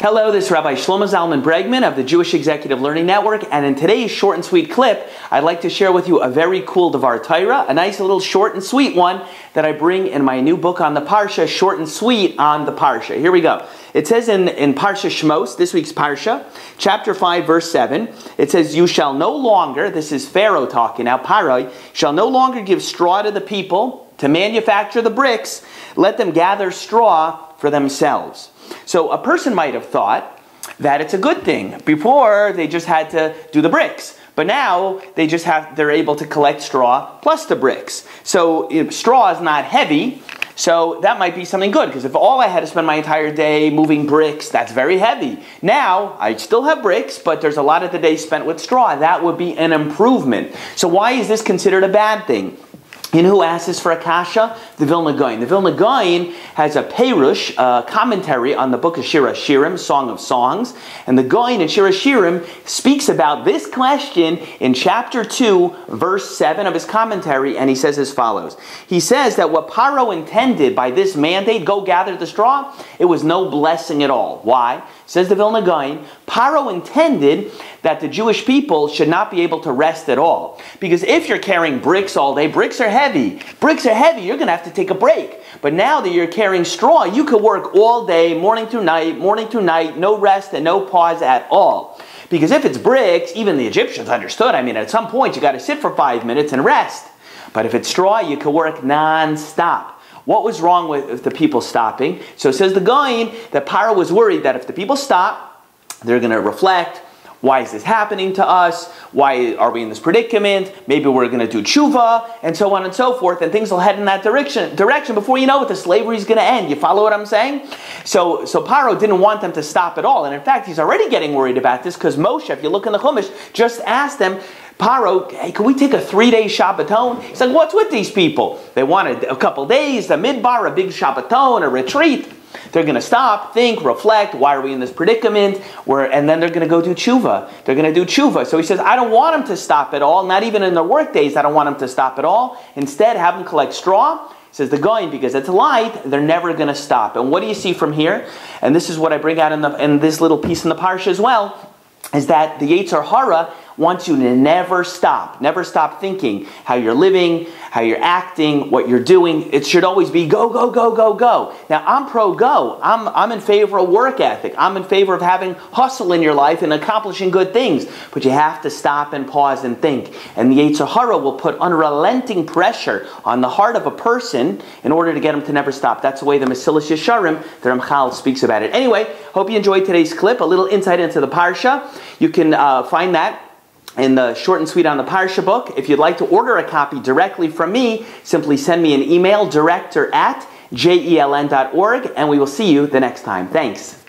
Hello, this is Rabbi Shlomo Zalman Bregman of the Jewish Executive Learning Network, and in today's short and sweet clip, I'd like to share with you a very cool Devar Torah, a nice little short and sweet one that I bring in my new book on the Parsha, Short and Sweet on the Parsha. Here we go. It says in Parsha Shmos, this week's Parsha, chapter 5, verse 7, it says, "You shall no longer," this is Pharaoh talking now, Paroi, "shall no longer give straw to the people to manufacture the bricks. Let them gather straw for themselves." So a person might have thought that it's a good thing. Before, they just had to do the bricks. But now, they're able to collect straw plus the bricks. So straw is not heavy, so that might be something good. Because if all I had to spend my entire day moving bricks, that's very heavy. Now, I still have bricks, but there's a lot of the day spent with straw. That would be an improvement. So why is this considered a bad thing? You know who asks this for a kasha? The Vilna Gaon. The Vilna Gaon has a Perush, commentary on the book of Shir HaShirim, Song of Songs. And the Gaon in Shir HaShirim speaks about this question in chapter 2, verse 7 of his commentary, and he says as follows. He says that what Paro intended by this mandate, go gather the straw, it was no blessing at all. Why? Says the Vilna Gaon, Paro intended that the Jewish people should not be able to rest at all. Because if you're carrying bricks all day, bricks are heavy. Bricks are heavy, you're going to have to take a break. But now that you're carrying straw, you could work all day, morning through night, no rest and no pause at all. Because if it's bricks, even the Egyptians understood, I mean, at some point you got to sit for 5 minutes and rest. But if it's straw, you could work non-stop. What was wrong with the people stopping? So it says the Gaon that Paro was worried that if the people stop, they're going to reflect, why is this happening to us? Why are we in this predicament? Maybe we're going to do tshuva, and so on and so forth, and things will head in that direction. Before you know it, the slavery is going to end. You follow what I'm saying? So Paro didn't want them to stop at all, and in fact, he's already getting worried about this because Moshe, if you look in the Chumash, just asked them, Paro, hey, can we take a 3-day Shabbaton? He's like, what's with these people? They wanted a couple days, a midbar, a big Shabbaton, a retreat. They're going to stop, think, reflect, why are we in this predicament? And then they're going to go do tshuva. They're going to do tshuva. So he says, I don't want them to stop at all, not even in their work days, I don't want them to stop at all. Instead, have them collect straw. Says the Gaon, because it's light, they're never going to stop. And what do you see from here? And this is what I bring out in this little piece in the Parsha as well, is that the Yetzer Hara wants you to never stop thinking how you're living, how you're acting, what you're doing. It should always be go, go, go, go, go. Now, I'm pro-go. I'm in favor of work ethic. I'm in favor of having hustle in your life and accomplishing good things. But you have to stop and pause and think. And the Yetzer Hara will put unrelenting pressure on the heart of a person in order to get him to never stop. That's the way the Mesilas Yesharim, the Ramchal, speaks about it. Anyway, hope you enjoyed today's clip, a little insight into the Parsha. You can find that in the Short and Sweet on the Parsha book. If you'd like to order a copy directly from me, simply send me an email, director@jeln.org, and we will see you the next time. Thanks.